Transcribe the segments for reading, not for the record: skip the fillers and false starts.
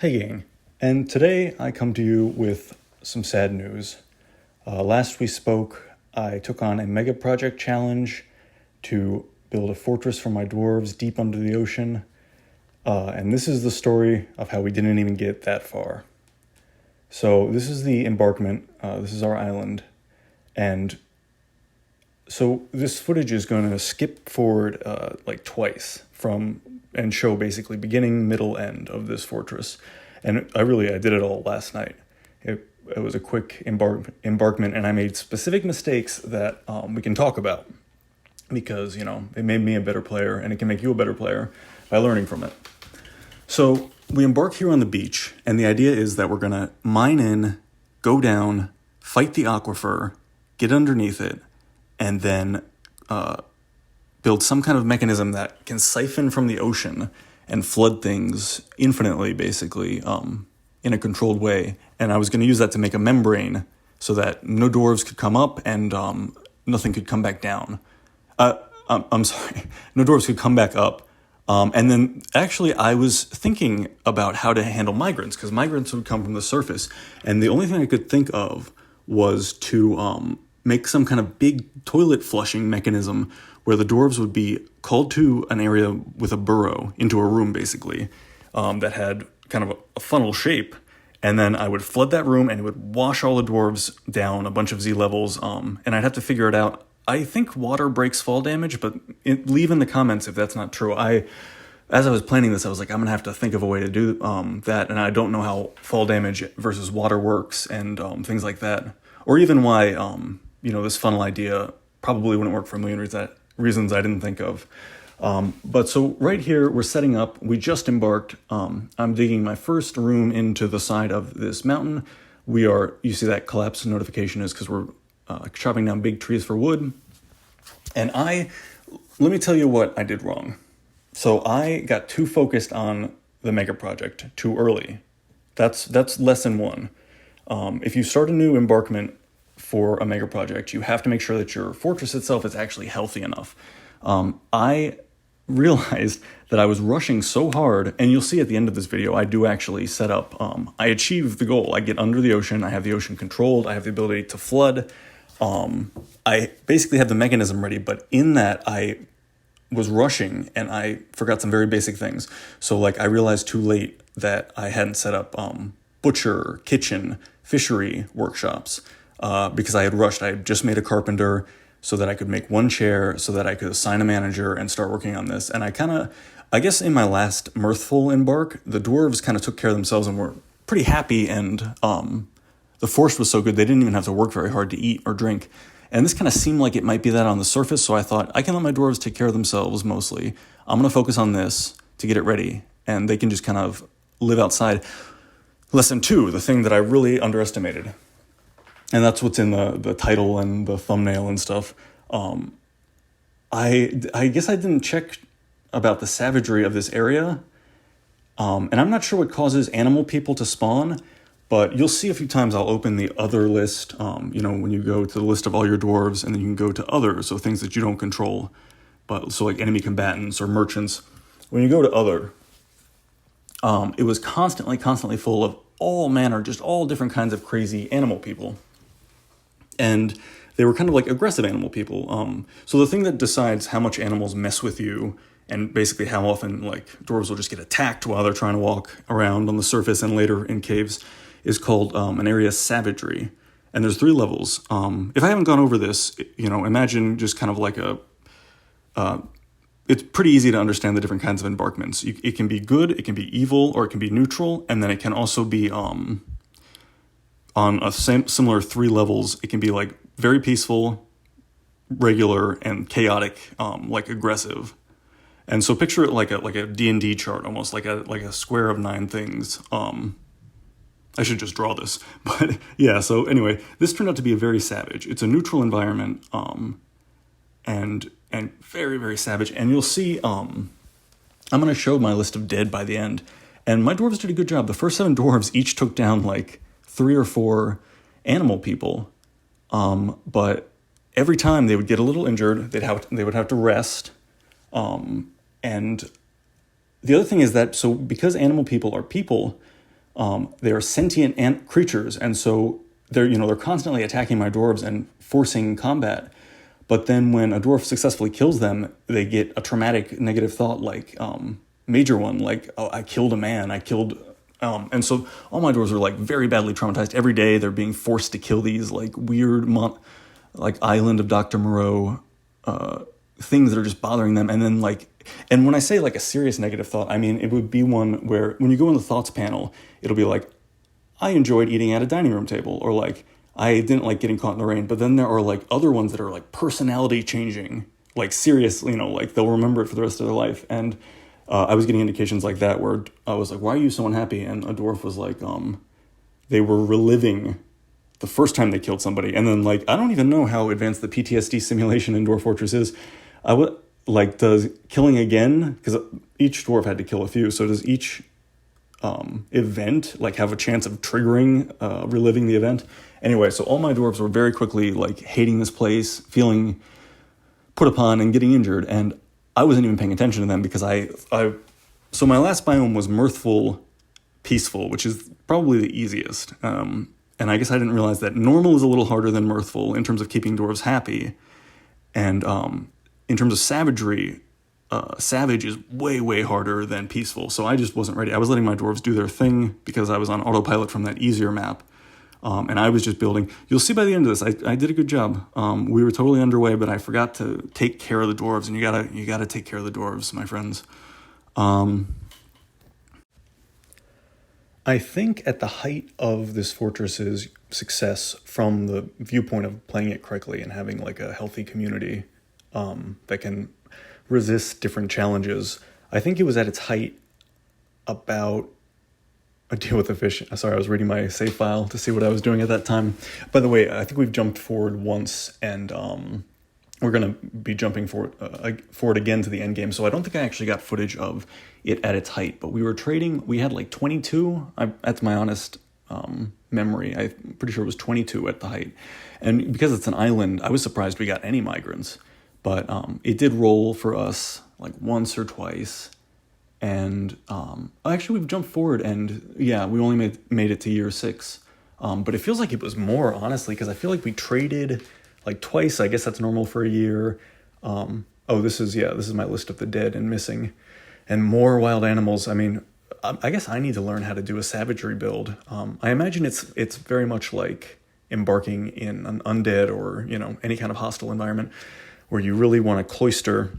Hey gang, and today I come to you with some sad news. Last we spoke, I took on a mega project challenge to build a fortress for my dwarves deep under the ocean, and this is the story of how we didn't even get that far. So this is the embarkment, this is our island, and so this footage is going to skip forward like twice and show basically beginning, middle, end of this fortress. And I did it all last night. It was a quick embarkment, and I made specific mistakes that we can talk about because, it made me a better player, and it can make you a better player by learning from it. So we embark here on the beach, and the idea is that we're going to mine in, go down, fight the aquifer, get underneath it, and then build some kind of mechanism that can siphon from the ocean and flood things infinitely, basically, in a controlled way. And I was going to use that to make a membrane so that no dwarves could come up and nothing could come back down. I'm sorry, no dwarves could come back up. And then actually I was thinking about how to handle migrants, because migrants would come from the surface. And the only thing I could think of was to make some kind of big toilet flushing mechanism where the dwarves would be called to an area with a burrow, into a room basically, that had kind of a funnel shape. And then I would flood that room and it would wash all the dwarves down a bunch of Z levels. And I'd have to figure it out. I think water breaks fall damage, but leave in the comments if that's not true. As I was planning this, I was like, I'm going to have to think of a way to do that. And I don't know how fall damage versus water works and things like that. Or even why, this funnel idea probably wouldn't work for a million reasons I didn't think of. But so right here, we're setting up. We just embarked. I'm digging my first room into the side of this mountain. You see that collapse notification is because we're chopping down big trees for wood. And let me tell you what I did wrong. So I got too focused on the mega project too early. That's lesson one. If you start a new embarkment for a mega project, you have to make sure that your fortress itself is actually healthy enough. I realized that I was rushing so hard, and you'll see at the end of this video, I do actually set up, I achieve the goal. I get under the ocean, I have the ocean controlled, I have the ability to flood. I basically have the mechanism ready, but in that I was rushing and I forgot some very basic things. So I realized too late that I hadn't set up butcher, kitchen, fishery workshops because I had rushed. I had just made a carpenter so that I could make one chair, so that I could assign a manager and start working on this. And I guess in my last mirthful embark, the dwarves kind of took care of themselves and were pretty happy, and the force was so good they didn't even have to work very hard to eat or drink. And this kind of seemed like it might be that on the surface, so I thought, I can let my dwarves take care of themselves mostly. I'm going to focus on this to get it ready, and they can just kind of live outside. Lesson 2, the thing that I really underestimated, and that's what's in the title and the thumbnail and stuff. I guess I didn't check about the savagery of this area, and I'm not sure what causes animal people to spawn, but you'll see a few times I'll open the other list, when you go to the list of all your dwarves, and then you can go to others, so things that you don't control, so like enemy combatants or merchants. When you go to other, it was constantly full of all manner, just all different kinds of crazy animal people. And they were kind of like aggressive animal people. So the thing that decides how much animals mess with you and basically how often dwarves will just get attacked while they're trying to walk around on the surface and later in caves is called an area savagery. And there's 3 levels. If I haven't gone over this, imagine just kind of like it's pretty easy to understand the different kinds of embarkments. It can be good, it can be evil, or it can be neutral. And then it can also be on a similar 3 levels. It can be very peaceful, regular, and chaotic, aggressive. And so picture it like a D&D chart, almost like a square of 9 things. I should just draw this, but yeah. So anyway, this turned out to be a very savage. It's a neutral environment, and very, very savage. And you'll see, I'm going to show my list of dead by the end. And my dwarves did a good job. The first 7 dwarves each took down 3 or 4 animal people. But every time they would get a little injured, they would have to rest. And the other thing is that, so because animal people are people, They are sentient ant creatures, and so they're constantly attacking my dwarves and forcing combat. But then when a dwarf successfully kills them, they get a traumatic negative thought, like major one, like, oh, I killed a man, I killed. And so all my dwarves are like very badly traumatized. Every day they're being forced to kill these like weird, like Island of Dr. Moreau things that are just bothering them. And then and when I say like a serious negative thought, I mean it would be one where when you go in the thoughts panel, it'll be like, I enjoyed eating at a dining room table, or like, I didn't like getting caught in the rain. But then there are like other ones that are like personality changing, like serious, like they'll remember it for the rest of their life. And I was getting indications like that where I was like, why are you so unhappy? And a dwarf was like, they were reliving the first time they killed somebody. And then like, I don't even know how advanced the PTSD simulation in Dwarf Fortress is. Does killing again, because each dwarf had to kill a few. So does each event like have a chance of triggering reliving the event? Anyway, so all my dwarves were very quickly like hating this place, feeling put upon and getting injured, and I wasn't even paying attention to them because so my last biome was mirthful, peaceful, which is probably the easiest, and I guess I didn't realize that normal is a little harder than mirthful in terms of keeping dwarves happy, and in terms of savagery, savage is way, way harder than peaceful. So I just wasn't ready. I was letting my dwarves do their thing because I was on autopilot from that easier map. And I was just building. You'll see by the end of this, I did a good job. We were totally underway, but I forgot to take care of the dwarves, and you gotta take care of the dwarves, my friends. I think at the height of this fortress's success, from the viewpoint of playing it correctly and having like a healthy community that can resist different challenges, I think it was at its height about a deal with the fish. Sorry, I was reading my save file to see what I was doing at that time. By the way, I think we've jumped forward once, and we're going to be jumping forward again to the end game. So I don't think I actually got footage of it at its height, but we were trading. We had like 22. That's my honest memory. I'm pretty sure it was 22 at the height. And because it's an island, I was surprised we got any migrants. But it did roll for us like once or twice. And actually, we've jumped forward, and yeah, we only made it to year 6. But it feels like it was more, honestly, because I feel like we traded like twice. I guess that's normal for a year. This is my list of the dead and missing, and more wild animals. I mean, I guess I need to learn how to do a savagery build. I imagine it's very much like embarking in an undead or any kind of hostile environment where you really want to cloister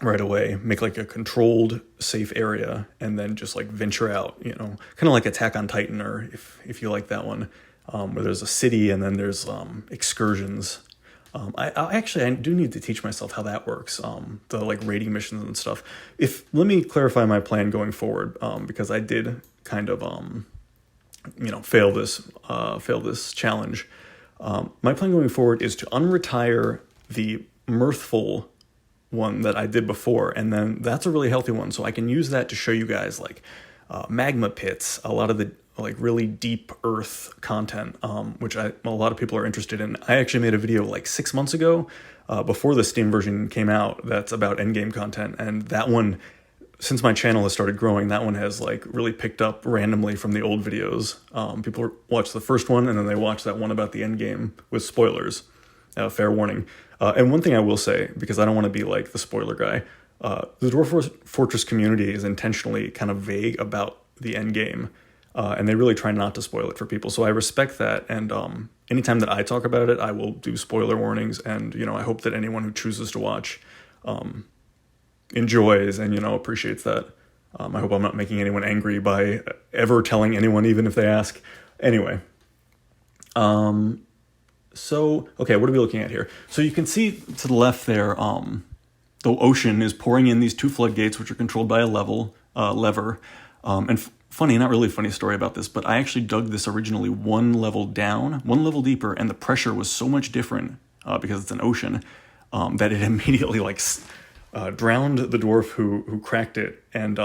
right away, make like a controlled, safe area, and then just like venture out, kind of like Attack on Titan, or if you like that one, where there's a city and then there's excursions. I do need to teach myself how that works, the like raiding missions and stuff. Let me clarify my plan going forward, because I did kind of fail this challenge. My plan going forward is to unretire the mirthful one that I did before, and then that's a really healthy one, so I can use that to show you guys like magma pits, a lot of the like really deep earth content, which a lot of people are interested in. I actually made a video like 6 months ago, before the Steam version came out, that's about endgame content, and that one, since my channel has started growing, that one has like really picked up randomly from the old videos. People watch the first one and then they watch that one about the endgame with spoilers. Fair warning. And one thing I will say, because I don't want to be like the spoiler guy, the Dwarf Fortress community is intentionally kind of vague about the end game, and they really try not to spoil it for people. So I respect that, and anytime that I talk about it, I will do spoiler warnings, and I hope that anyone who chooses to watch enjoys and appreciates that. I hope I'm not making anyone angry by ever telling anyone, even if they ask. Anyway. So, okay, what are we looking at here? So you can see to the left there, the ocean is pouring in these 2 floodgates, which are controlled by a lever. And funny, not really funny story about this, but I actually dug this originally 1 level down, 1 level deeper, and the pressure was so much different, because it's an ocean, that it immediately drowned the dwarf who cracked it. And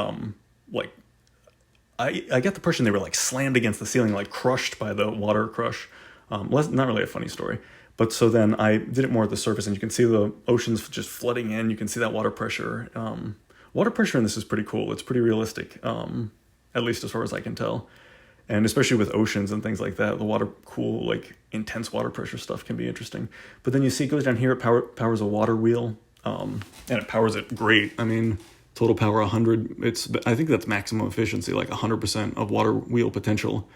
I get the impression they were like slammed against the ceiling, like crushed by the water crush. Not really a funny story, but so then I did it more at the surface, and you can see the ocean's just flooding in. You can see that water pressure. Water pressure in this is pretty cool. It's pretty realistic, at least as far as I can tell. And especially with oceans and things like that, the water cool, like intense water pressure stuff can be interesting. But then you see it goes down here, it powers a water wheel, and it powers it great. I mean, total power 100. I think that's maximum efficiency, like 100% of water wheel potential.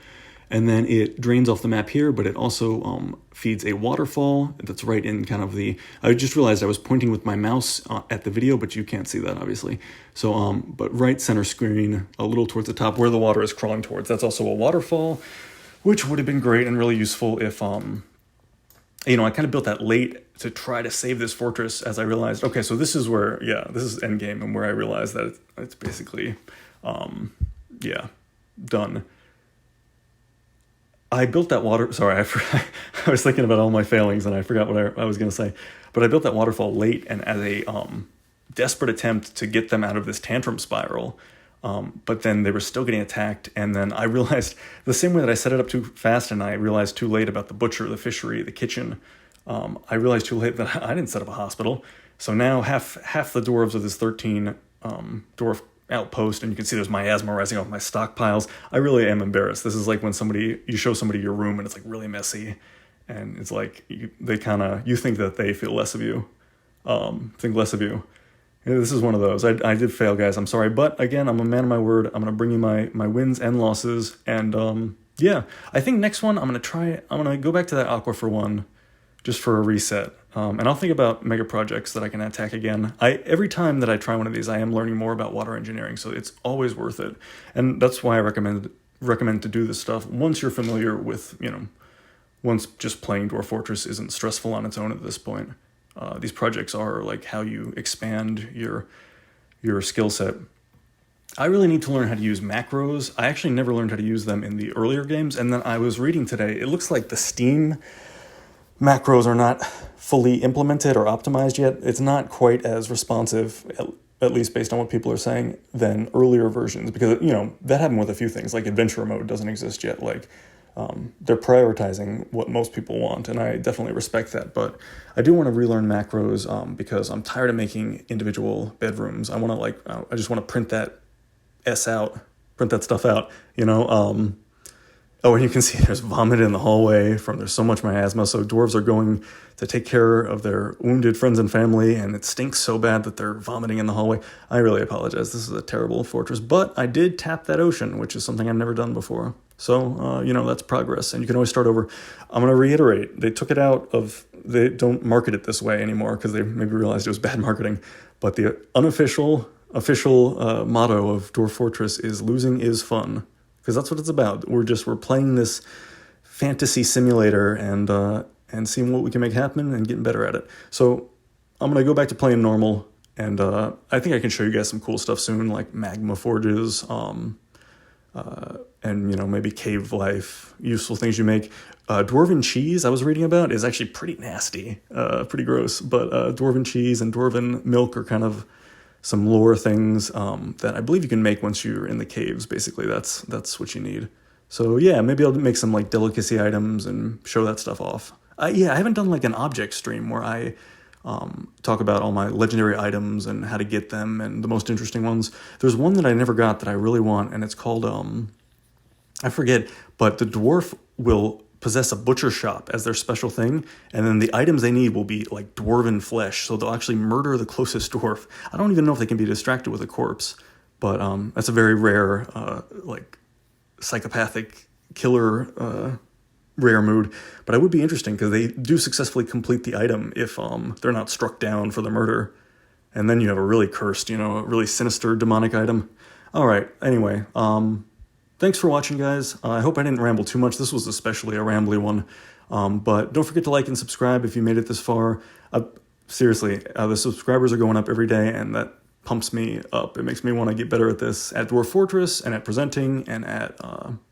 And then it drains off the map here, but it also feeds a waterfall that's right in kind of the... I just realized I was pointing with my mouse at the video, but you can't see that, obviously. So, but right center screen, a little towards the top, where the water is crawling towards, that's also a waterfall, which would have been great and really useful if, you know, I kind of built that late to try to save this fortress as I realized, okay, so this is where, yeah, this is endgame, and where I realized that it's basically, yeah, done. I built that water... Sorry, I was thinking about all my failings and I forgot what I was going to say. But I built that waterfall late and as a desperate attempt to get them out of this tantrum spiral. But then they were still getting attacked. And then I realized the same way that I set it up too fast and I realized too late about the butcher, the fishery, the kitchen. I realized too late that I didn't set up a hospital. So now half the dwarves of this 13 dwarf outpost, and you can see there's miasma rising off my stockpiles. I really am embarrassed. This is like when you show somebody your room and it's like really messy, and it's like you think that they feel less of you, think less of you. Yeah, this is one of those. I did fail, guys. I'm sorry, but again, I'm a man of my word. I'm gonna bring you my wins and losses, and yeah, I think next one I'm gonna go back to that aquifer one, just for a reset. And I'll think about mega projects that I can attack again. Every time that I try one of these, I am learning more about water engineering, so it's always worth it. And that's why I recommend to do this stuff once you're familiar with, you know, once just playing Dwarf Fortress isn't stressful on its own at this point. These projects are like how you expand your skill set. I really need to learn how to use macros. I actually never learned how to use them in the earlier games, and then I was reading today, it looks like the Steam macros are not fully implemented or optimized yet. It's not quite as responsive, at least based on what people are saying, than earlier versions, because, you know, that happened with a few things, like adventure mode doesn't exist yet. Like, they're prioritizing what most people want, and I definitely respect that, but I do want to relearn macros because I'm tired of making individual bedrooms. I want to, I just want to print that stuff out, you know. Oh, and you can see there's vomit in the hallway there's so much miasma. So dwarves are going to take care of their wounded friends and family, and it stinks so bad that they're vomiting in the hallway. I really apologize. This is a terrible fortress, but I did tap that ocean, which is something I've never done before. So, you know, that's progress, and you can always start over. I'm going to reiterate, they don't market it this way anymore because they maybe realized it was bad marketing, but the official motto of Dwarf Fortress is losing is fun. Because that's what it's about. We're playing this fantasy simulator and seeing what we can make happen and getting better at it. So I'm going to go back to playing normal, and I think I can show you guys some cool stuff soon, like magma forges, and, you know, maybe cave life, useful things you make. Dwarven cheese I was reading about is actually pretty nasty, pretty gross, but dwarven cheese and dwarven milk are kind of some lore things that I believe you can make once you're in the caves. Basically, that's what you need. So yeah, maybe I'll make some like delicacy items and show that stuff off. I haven't done like an object stream where I talk about all my legendary items and how to get them and the most interesting ones. There's one that I never got that I really want, and it's called I forget, but the dwarf will possess a butcher shop as their special thing, and then the items they need will be like dwarven flesh, so they'll actually murder the closest dwarf. I don't even know if they can be distracted with a corpse, but that's a very rare, like, psychopathic killer rare mood. But it would be interesting because they do successfully complete the item if they're not struck down for the murder, and then you have a really cursed, you know, a really sinister demonic item. All right, anyway, thanks for watching, guys. I hope I didn't ramble too much. This was especially a rambly one. But don't forget to like and subscribe if you made it this far. Seriously, the subscribers are going up every day, and that pumps me up. It makes me want to get better at this, at Dwarf Fortress, and at presenting, and at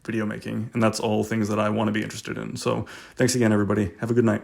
video making. And that's all things that I want to be interested in. So thanks again, everybody. Have a good night.